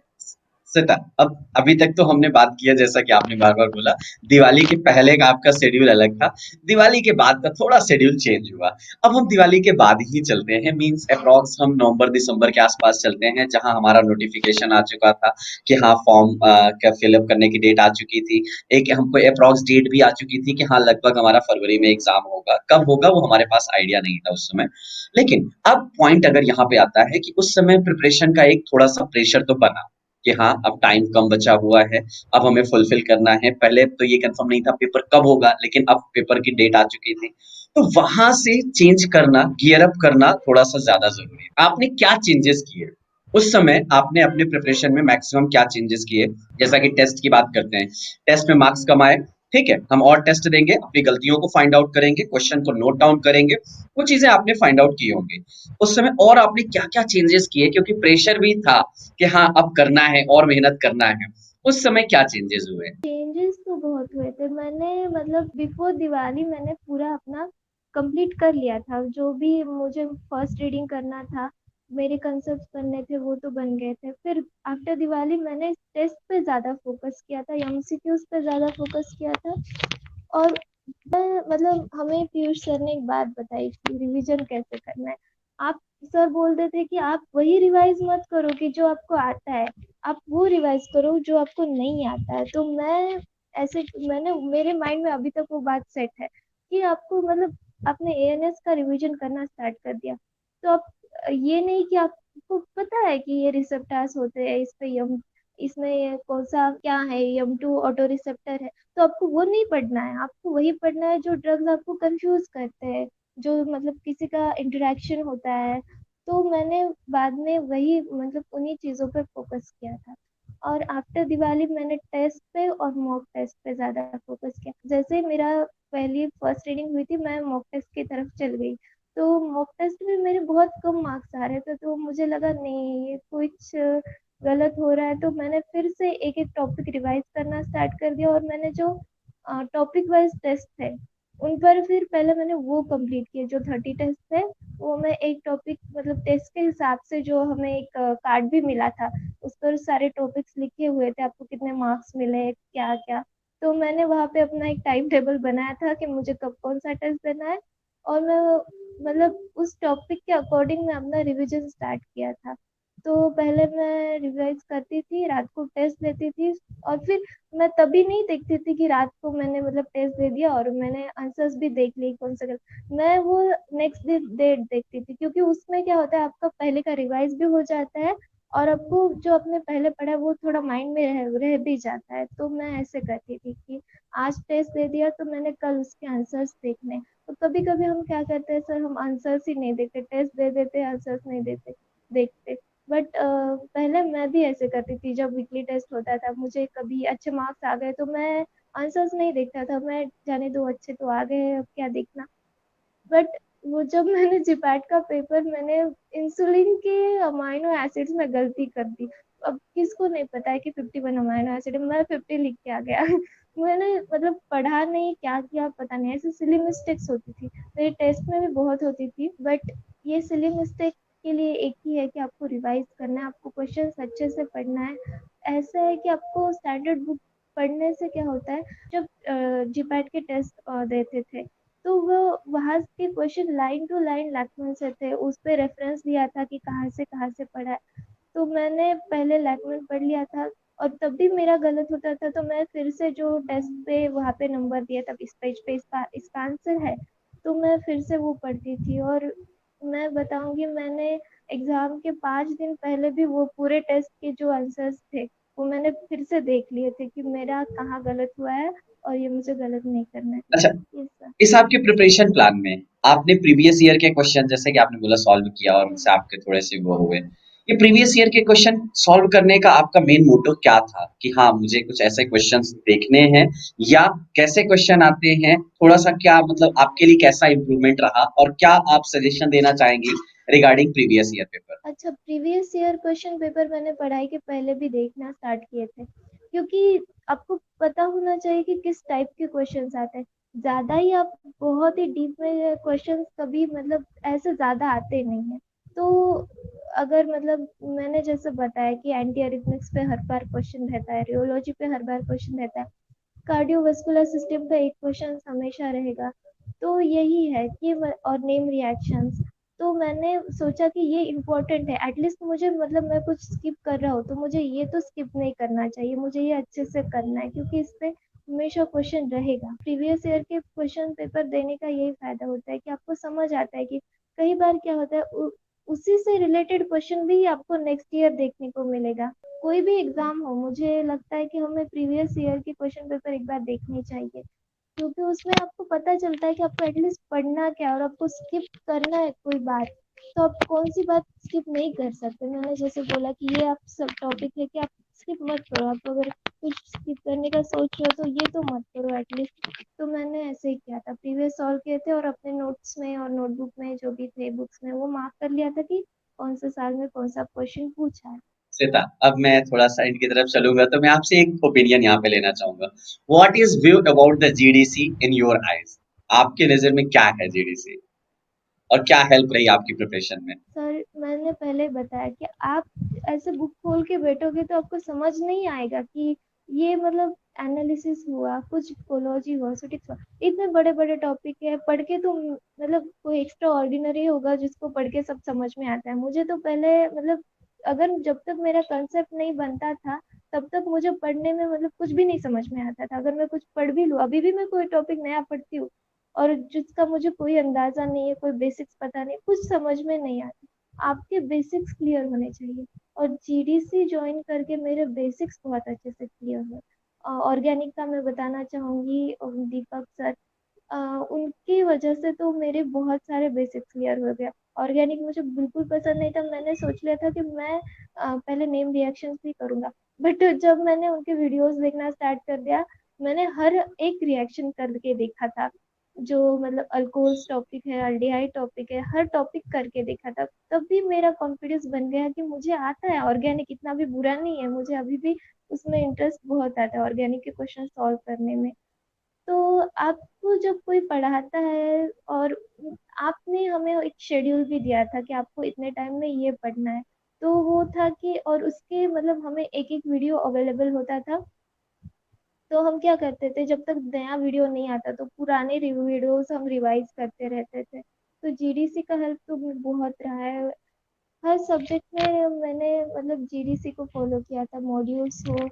सिता, अब अभी तक तो हमने बात किया जैसा कि आपने बार बार बोला, दिवाली के पहले का आपका शेड्यूल अलग था, दिवाली के बाद का थोड़ा शेड्यूल चेंज हुआ। अब हम दिवाली के बाद ही चलते हैं, मींस अप्रॉक्स हम नवंबर दिसंबर के आसपास चलते हैं, जहां हमारा नोटिफिकेशन आ चुका था कि हाँ फॉर्म का फिलअप करने की डेट आ चुकी थी। एक हमको अप्रॉक्स डेट भी आ चुकी थी कि हाँ लगभग हमारा फरवरी में एग्जाम होगा, कब होगा वो हमारे पास आइडिया नहीं था उस समय। लेकिन अब पॉइंट अगर यहाँ पे आता है कि उस समय प्रिपरेशन का एक थोड़ा सा प्रेशर तो बना कि हाँ अब टाइम कम बचा हुआ है, अब हमें फुलफिल करना है। पहले तो ये कंफर्म नहीं था पेपर कब होगा, लेकिन अब पेपर की डेट आ चुकी थी। तो वहां से चेंज करना, गियर अप करना थोड़ा सा ज्यादा जरूरी है। आपने क्या चेंजेस किए उस समय? आपने अपने प्रिपरेशन में मैक्सिमम क्या चेंजेस किए? जैसा कि टेस्ट की बात करते हैं, टेस्ट में मार्क्स कम आए, ठीक है, हम और टेस्ट देंगे, अपनी गलतियों को फाइंड आउट करेंगे, क्वेश्चन को नोट डाउन करेंगे, वो चीजें आपने फाइंड आउट की होंगी उस समय। और आपने क्या क्या चेंजेस किए, क्योंकि प्रेशर भी था कि हाँ अब करना है और मेहनत करना है। उस समय क्या चेंजेस हुए? चेंजेस तो बहुत हुए थे, मैंने मतलब बिफोर दिवाली मैंने पूरा अपना कंप्लीट कर लिया था, जो भी मुझे फर्स्ट रीडिंग करना था, मेरे कंसेप्ट बनने थे वो तो बन गए थे। फिर आफ्टर दिवाली मैंने टेस्ट पे ज़्यादा फोकस किया था, एमसीक्यूज पे ज़्यादा फोकस किया था। और मैं मतलब हमें पीयूष सर ने एक बात बताई कि रिवीजन कैसे करना है। आप सर बोलते थे कि आप वही रिवाइज मत करो कि जो आपको आता है, आप वो रिवाइज करो जो आपको नहीं आता है। तो मैं ऐसे मैंने मेरे माइंड में अभी तक वो बात सेट है कि आपको मतलब आपने एएनएस का रिवीजन करना स्टार्ट कर दिया तो आप ये नहीं कि आपको पता है कि ये रिसेप्टर्स होते हैं, इस पे यम इसमें ये कौन सा क्या है, यम 2 ऑटो रिसेप्टर है, तो आपको वो नहीं पढ़ना है, आपको वही पढ़ना है जो ड्रग्स आपको कंफ्यूज करते हैं, जो मतलब किसी का इंटरेक्शन होता है। तो मैंने बाद में वही मतलब उन्हीं चीज़ों पे फोकस किया था। और आफ्टर दिवाली मैंने टेस्ट पे और मॉक टेस्ट पे ज़्यादा फोकस किया। जैसे ही मेरा पहली फर्स्ट रीडिंग हुई थी मैं मॉक टेस्ट की तरफ चल गई। तो मॉक टेस्ट में मेरे बहुत कम मार्क्स आ रहे थे, तो मुझे लगा नहीं ये कुछ गलत हो रहा है। तो मैंने फिर से एक एक टॉपिक रिवाइज करना स्टार्ट कर दिया और मैंने जो टॉपिक वाइज टेस्ट थे उन पर फिर पहले मैंने वो कंप्लीट किए जो 30 टेस्ट थे। वो मैं एक टॉपिक मतलब टेस्ट के हिसाब से जो हमें एक कार्ड भी मिला था, उस पर सारे टॉपिक्स लिखे हुए थे, आपको कितने मार्क्स मिले क्या क्या। तो मैंने वहाँ पे अपना एक टाइम टेबल बनाया था कि मुझे कब कौन सा टेस्ट देना है, और मैं मतलब उस टॉपिक के अकॉर्डिंग मैं अपना रिवीजन स्टार्ट किया था। तो पहले मैं रिवाइज करती थी, रात को टेस्ट देती थी, और फिर मैं तभी नहीं देखती थी कि रात को मैंने मतलब टेस्ट दे दिया और मैंने आंसर्स भी देख ली कौन सा मैं वो नेक्स्ट डे डेट देखती थी, क्योंकि उसमें क्या होता है आपका पहले का रिवाइज भी हो जाता है, और आपको जो आपने पहले पढ़ा है वो थोड़ा माइंड में रह भी जाता है। तो मैं ऐसे करती थी कि आज टेस्ट दे दिया तो मैंने कल उसके आंसर्स देखने। तो कभी कभी हम क्या करते हैं सर, हम आंसर्स ही नहीं देखते, टेस्ट दे देते, आंसर्स नहीं देते देखते। बट पहले मैं भी ऐसे करती थी, जब वीकली टेस्ट होता था मुझे कभी अच्छे मार्क्स आ गए तो मैं आंसर्स नहीं देखता था, मैं जाने दो अच्छे तो आ गए अब क्या देखना। बट वो जब मैंने जिपैट का पेपर, मैंने इंसुलिन के अमाइनो एसिड्स में गलती कर दी। अब किसको नहीं पता है कि 51 अमाइनो एसिड है, मैं 50 लिख के आ गया। मैंने मतलब पढ़ा नहीं क्या किया पता नहीं, ऐसे सिली मिस्टेक्स होती थी, मेरे टेस्ट में भी बहुत होती थी। बट ये सिली मिस्टेक के लिए एक ही है कि आपको रिवाइज करना है, आपको क्वेश्चंस अच्छे से पढ़ना है। ऐसा है कि आपको स्टैंडर्ड बुक पढ़ने से क्या होता है, जब जीपैट के टेस्ट देते थे तो वो वहां के क्वेश्चन लाइन टू लाइन लैक्मन से थे, उस पे रेफरेंस दिया था कि कहाँ से पढ़ा है। तो मैंने पहले लैक्मन पढ़ लिया था, और तब भी मेरा गलत होता था तो मैं फिर से जो टेस्ट पे वहाँ पे नंबर दिया था इस पेज पे इसका आंसर है, तो मैं फिर से वो पढ़ती थी। और मैं बताऊंगी मैंने एग्जाम के 5 दिन पहले भी वो पूरे टेस्ट के जो आंसर्स थे वो मैंने फिर से देख लिए थे कि मेरा कहाँ गलत हुआ है और ये मुझे गलत नहीं करना है। अच्छा, ये सब। इस आपके प्रिपरेशन प्लान में आपने प्रीवियस ईयर के क्वेश्चन जैसे कि आपने बोला सॉल्व किया और हम्म। उनसे आपके थोड़े से वो हुए। ये प्रीवियस ईयर के क्वेश्चन सॉल्व करने का आपका मेन मोटिव क्या था कि हाँ मुझे कुछ ऐसे क्वेश्चंस देखने हैं, या कैसे क्वेश्चन आते हैं, थोड़ा सा क्या मतलब आपके लिए कैसा इम्प्रूवमेंट रहा और क्या आप सजेशन देना चाहेंगी रिगार्डिंग प्रीवियस ईयर पेपर? अच्छा, प्रीवियस ईयर क्वेश्चन पेपर मैंने पढ़ाई के पहले भी देखना स्टार्ट किए थे, क्योंकि आपको पता होना चाहिए कि किस टाइप के क्वेश्चंस आते हैं। ज्यादा ही आप बहुत ही डीप में क्वेश्चंस कभी मतलब ऐसे ज्यादा आते नहीं है। तो अगर मतलब मैंने जैसे बताया कि एंटी अरिथमेटिक्स पे हर बार क्वेश्चन रहता है, रियोलॉजी पे हर बार क्वेश्चन रहता है, कार्डियोवास्कुलर सिस्टम का एक क्वेश्चन हमेशा रहेगा। तो यही है कि और नेम रिएक्शंस। तो मैंने सोचा कि ये इम्पोर्टेंट है, एटलीस्ट मुझे मतलब मैं कुछ स्किप कर रहा हूँ तो मुझे ये तो स्किप नहीं करना चाहिए, मुझे ये अच्छे से करना है, क्योंकि इस पे हमेशा क्वेश्चन रहेगा। प्रीवियस ईयर के क्वेश्चन पेपर देने का यही फायदा होता है कि आपको समझ आता है कि कई बार क्या होता है उसी से रिलेटेड क्वेश्चन भी आपको नेक्स्ट ईयर देखने को मिलेगा। कोई भी एग्जाम हो, मुझे लगता है कि हमें प्रीवियस ईयर के क्वेश्चन पेपर एक बार देखने चाहिए, क्योंकि उसमें आपको पता चलता है कि आपको एटलीस्ट पढ़ना क्या है, और आपको स्किप करना है कोई बात तो आप कौन सी बात स्किप नहीं कर सकते। मैंने जैसे बोला कि ये आप सब टॉपिक है कि आप स्किप मत करो, आप अगर कुछ स्किप करने का सोच रहे हो तो ये तो मत करो एटलीस्ट। तो मैंने ऐसे ही किया था, प्रीवियस सॉल्व किए थे और अपने नोट्स में और नोटबुक में जो भी थे बुक्स में वो मार्क कर लिया था कि कौन से साल में कौन सा क्वेश्चन पूछा है। श्वेता, अब मैं थोड़ा-सा इनकी तरफ चलूँगा तो मैं आपसे एक ओपिनियन यहाँ पे लेना चाहूँगा। What is view about the GDC in your eyes? आपके नज़र में क्या है जीडीसी और क्या हेल्प रही आपकी प्रिपरेशन में? सर मैंने पहले बताया कि आप ऐसे बुक खोल के बैठोगे तो आपको समझ नहीं आएगा कि ये मतलब एनालिसिस हुआ, कुछ इकोलॉजी हुआ, स्टैटिस्टिक्स हुआ, इतने बड़े बड़े टॉपिक है, पढ़ के तो मतलब कोई एक्स्ट्रा ऑर्डिनरी होगा जिसको पढ़ के सब समझ में आता है। मुझे तो पहले मतलब अगर जब तक मेरा कंसेप्ट नहीं बनता था तब तक मुझे पढ़ने में मतलब कुछ भी नहीं समझ में आता था। अगर मैं कुछ पढ़ भी लूँ, अभी भी मैं कोई टॉपिक नया पढ़ती हूँ और जिसका मुझे कोई अंदाजा नहीं है, कोई बेसिक्स पता नहीं, कुछ समझ में नहीं आता। आपके बेसिक्स क्लियर होने चाहिए, और जीडीसी ज्वाइन करके मेरे बेसिक्स बहुत अच्छे से क्लियर हुए। ऑर्गेनिक का मैं बताना चाहूंगी, दीपक सर, उनकी वजह से तो मेरे बहुत सारे बेसिक्स क्लियर हो गया। ऑर्गेनिक मुझे बिल्कुल पसंद नहीं था, मैंने सोच लिया था कि मैं पहले नेम रिएक्शंस भी करूंगा, बट जब मैंने उनके वीडियोस देखना स्टार्ट कर दिया, मैंने हर एक रिएक्शन करके देखा था, जो मतलब अल्कोहल्स टॉपिक है, अल्डिहाइड टॉपिक है, हर टॉपिक करके देखा था। तब भी मेरा कॉन्फिडेंस बन गया कि मुझे आता है ऑर्गेनिक, इतना भी बुरा नहीं है, मुझे अभी भी उसमें इंटरेस्ट बहुत आता है ऑर्गेनिक के क्वेश्चन सॉल्व करने में। तो आपको जब कोई पढ़ाता है और आपने हमें एक शेड्यूल भी दिया था कि आपको इतने टाइम में ये पढ़ना है, तो वो था कि और उसके मतलब हमें एक एक वीडियो अवेलेबल होता था। तो हम क्या करते थे, जब तक नया वीडियो नहीं आता तो पुराने वीडियोस हम रिवाइज करते रहते थे। तो जीडीसी का हेल्प तो बहुत रहा है। हर सब्जेक्ट में मैंने मतलब जीडीसी को फॉलो किया था, मॉड्यूल्स हो।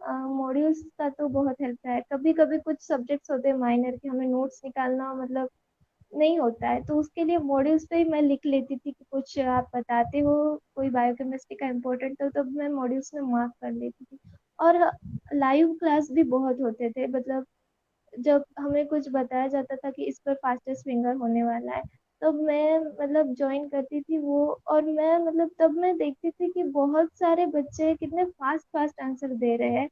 मॉड्यूल्स का तो बहुत हेल्प रहा है। कभी कभी कुछ सब्जेक्ट्स होते हैं माइनर के, हमें नोट्स निकालना मतलब नहीं होता है, तो उसके लिए मॉड्यूल्स पे ही मैं लिख लेती थी कि कुछ आप बताते हो, कोई बायोकेमिस्ट्री का इम्पोर्टेंट तो तब मैं मॉड्यूल्स में मार्क कर लेती थी। और लाइव क्लास भी बहुत होते थे, मतलब जब हमें कुछ बताया जाता था कि इस पर फास्टेस्ट फिंगर होने वाला है, तब मैं मतलब ज्वाइन करती थी वो। और मैं मतलब तब मैं देखती थी कि बहुत सारे बच्चे कितने फास्ट फास्ट आंसर दे रहे हैं।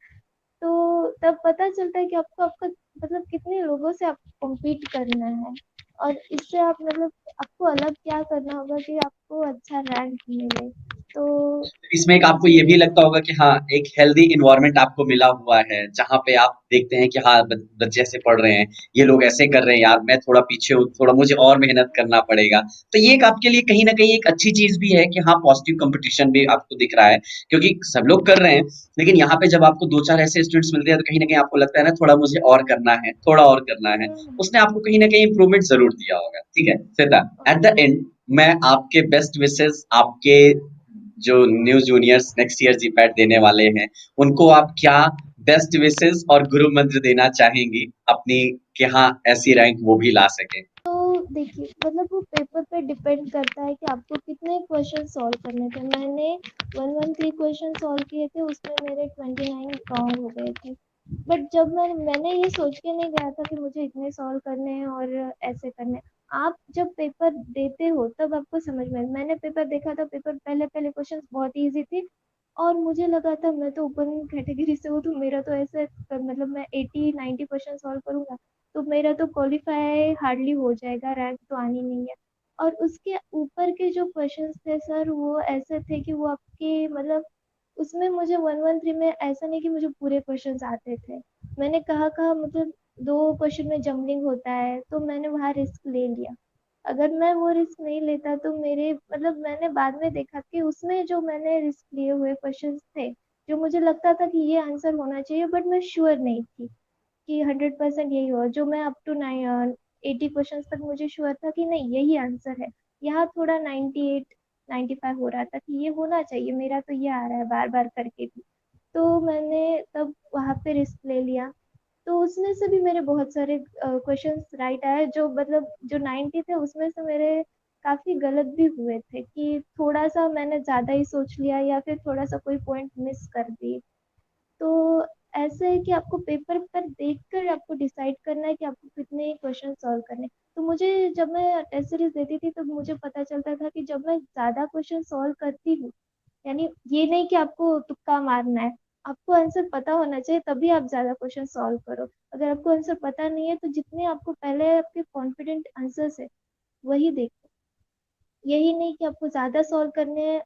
तो तब पता चलता है कि आपको आपका मतलब कितने लोगों से आपको कम्पीट करना है, और इससे आप मतलब आपको अलग क्या करना होगा कि आपको अच्छा रैंक मिले। तो इसमें एक आपको ये मुझे भी लगता होगा कि हाँ, एक हेल्दी एनवायरनमेंट आपको मिला हुआ है, जहाँ पे आप देखते हैं कि हाँ, बच्चे ऐसे पढ़ रहे हैं, ये लोग ऐसे कर रहे हैं, यार मैं थोड़ा पीछे हूँ, थोड़ा मुझे और मेहनत करना पड़ेगा। तो ये एक आपके लिए कहीं न कहीं एक अच्छी चीज़ भी है कि हाँ, पॉजिटिव कंपटीशन भी आपको दिख रहा है, क्योंकि सब लोग कर रहे हैं, लेकिन यहाँ पे जब आपको 2-4 ऐसे स्टूडेंट्स मिलते हैं, तो कहीं न कहीं आपको लगता है ना, थोड़ा मुझे और करना है, थोड़ा और करना है। हम्म, उसने आपको कहीं न कहीं इम्प्रूवमेंट ज़रूर दिया होगा। ठीक है, श्वेता, एट द एंड मैं आपके बेस्ट विशेज़ आपके जो new juniors next year GPAT देने वाले हैं, उनको आप क्या बेस्ट विशेस और गुरु मंत्र देना चाहेंगी अपनी, कि हाँ, ऐसी रैंक वो भी ला सकें? तो देखिए मतलब वो पेपर पे डिपेंड करता है कि आपको कितने क्वेश्चन सॉल्व करने थे। मैंने 113 क्वेश्चन सॉल्व किए थे, उसमें मेरे 29 रॉन्ग हो गए थे। बट जब मैंने ये सोच के नहीं गया था कि मुझे इतने सॉल्व करने हैं और ऐसे करने हैं। आप जब पेपर देते हो तब आपको समझ में मैंने पेपर देखा था, पेपर पहले पहले क्वेश्चन बहुत इजी थे, और मुझे लगा था मैं तो ऊपर कैटेगरी से हूँ, तो मेरा तो ऐसे मतलब मैं 80-90 क्वेश्चन सॉल्व करूंगा तो मेरा तो क्वालिफाई हार्डली हो जाएगा, रैंक तो आनी नहीं है। और उसके ऊपर के जो क्वेश्चंस थे सर, वो ऐसे थे कि वो आपके मतलब उसमें मुझे 113 में ऐसा नहीं कि मुझे पूरे क्वेश्चंस आते थे। मैंने कहा कहा मतलब दो क्वेश्चन में जम्बलिंग होता है, तो मैंने वहाँ रिस्क ले लिया। अगर मैं वो रिस्क नहीं लेता तो मेरे मतलब मैंने बाद में देखा कि उसमें जो मैंने रिस्क लिए हुए क्वेश्चंस थे, जो मुझे लगता था कि ये आंसर होना चाहिए बट मैं श्योर नहीं थी कि 100% यही हो, जो मैं अप टू 80 क्वेश्चन तक मुझे श्योर था कि नहीं यही आंसर है। यहाँ थोड़ा 98 95 हो रहा था कि ये होना चाहिए, मेरा तो ये आ रहा है बार बार करके भी। तो मैंने तब वहाँ पे रिस्क ले लिया। तो उसमें से भी मेरे बहुत सारे क्वेश्चंस राइट आए, जो मतलब जो 90 थे उसमें से मेरे काफी गलत भी हुए थे कि थोड़ा सा मैंने ज्यादा ही सोच लिया या फिर थोड़ा सा कोई पॉइंट मिस कर दी। तो ऐसे है कि आपको पेपर पर देखकर आपको डिसाइड करना है कि आपको कितने क्वेश्चन सॉल्व करने हैं। तो मुझे जब मैं टेस्ट सीरीज देती थी तो मुझे पता चलता था कि जब मैं ज्यादा क्वेश्चन सॉल्व करती हूँ, यानी ये नहीं कि आपको तुक्का मारना है, आपको आंसर पता होना चाहिए तभी आप ज्यादा क्वेश्चन सॉल्व करो। अगर आपको आंसर पता नहीं है तो जितने आपको पहले आपके कॉन्फिडेंट आंसर्स है वही देखो। यही नहीं कि आपको ज्यादा सॉल्व करने हैं।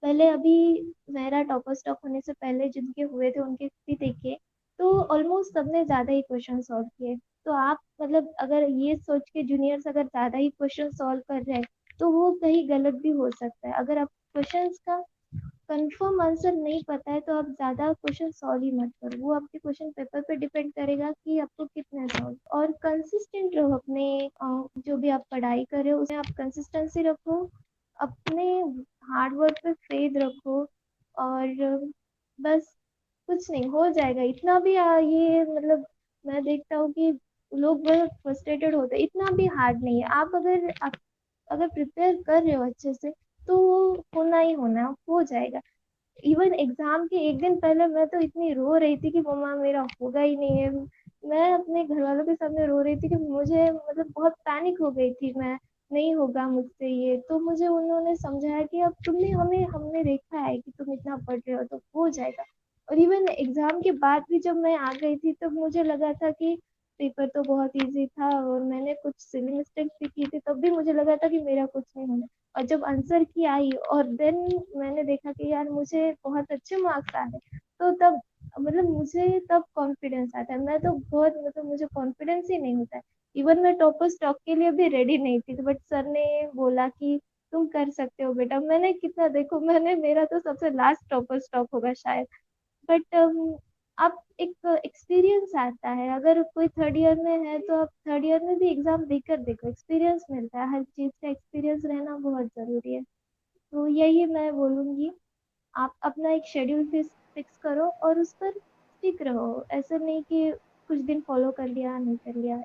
पहले अभी मेरा टॉपर स्टॉक होने से पहले जिनके हुए थे उनके भी देखे, तो ऑलमोस्ट सबने ज्यादा ही क्वेश्चन सॉल्व किए। तो आप मतलब अगर ये सोच के जूनियर्स अगर ज्यादा ही क्वेश्चन सॉल्व कर रहे हैं तो वो कहीं गलत भी हो सकता है। अगर आप क्वेश्चंस का कंफर्म आंसर नहीं पता है तो आप ज्यादा क्वेश्चन सॉल्व ही मत करो, वो आपके क्वेश्चन पेपर पे डिपेंड करेगा कि आपको कितना सॉल्व। और कंसिस्टेंट रहो अपने जो भी आप पढ़ाई कर रहे हो उसमें आप कंसिस्टेंसी रखो, अपने हार्ड वर्क पे फेथ रखो। और बस कुछ नहीं हो जाएगा इतना भी। ये मतलब मैं देखता हूँ कि लोग बहुत फ्रस्ट्रेटेड होते हैं, इतना भी हार्ड नहीं है। आप अगर प्रिपेयर कर रहे हो अच्छे से तो वो होना ही होना हो जाएगा। इवन एग्जाम के एक दिन पहले मैं तो इतनी रो रही थी कि मम्मा मेरा होगा ही नहीं है। मैं अपने घर वालों के सामने रो रही थी कि मुझे मतलब बहुत पैनिक हो गई थी मैं, नहीं होगा मुझसे ये। तो मुझे उन्होंने समझाया कि अब तुमने हमें हमने देखा है कि तुम इतना पढ़ रहे हो तो हो जाएगा। और इवन एग्जाम के बाद भी जब मैं आ गई थी तब मुझे लगा था कि पेपर तो बहुत इजी था और मैंने कुछ सिली मिस्टेक्स भी की थी, तब भी मुझे लगा था कि मेरा कुछ नहीं होना। और जब आंसर की आई और देन मैंने देखा कि यार मुझे बहुत अच्छे मार्क्स आ रहे, तो तब मतलब मुझे तब कॉन्फिडेंस आता है। मैं तो बहुत मतलब मुझे कॉन्फिडेंस ही नहीं होता है। इवन मैं टॉपर स्टॉक के लिए भी रेडी नहीं थी, बट सर ने बोला कि तुम कर सकते हो बेटा। मैंने कितना देखो, मैंने मेरा तो सबसे लास्ट टॉपर स्टॉक होगा शायद। बट आप एक एक्सपीरियंस आता है। अगर कोई थर्ड ईयर में है तो आप थर्ड ईयर में भी एग्जाम देकर देखो, एक्सपीरियंस मिलता है। हर चीज़ का एक्सपीरियंस रहना बहुत ज़रूरी है। तो यही मैं बोलूँगी, आप अपना एक शेड्यूल फिक्स करो और उस पर स्टिक रहो। ऐसा नहीं कि कुछ दिन फॉलो कर लिया नहीं कर लिया।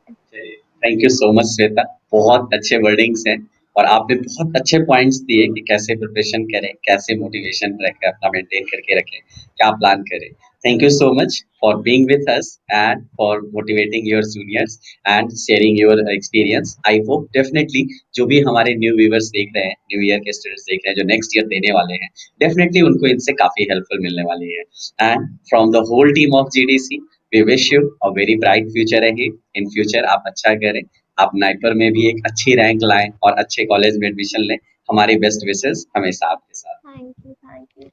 Thank you so much Shweta, बहुत अच्छे वर्डिंग्स हैं और आपने बहुत अच्छे पॉइंट्स दिए कि कैसे प्रिपरेशन करें, कैसे मोटिवेशन रखें, अपना मेंटेन करके रखें, क्या प्लान करें। Thank you so much for being with us and for motivating your juniors and sharing your experience. I hope definitely जो भी हमारे न्यू व्यूअर्स देख रहे हैं, न्यू ईयर के स्टूडेंट्स देख रहे हैं जो नेक्स्ट ईयर देने वाले हैं, डेफिनेटली उनको इनसे काफी हेल्पफुल मिलने वाली है। And from the whole team of GDC we wish you a very bright future ahead. In future आप अच्छा करें, आप नाइपर में भी एक अच्छी रैंक लाएं और अच्छे कॉलेज में एडमिशन लें। हमारी बेस्ट विशेस हमेशा आपके साथ। Thank you, thank you.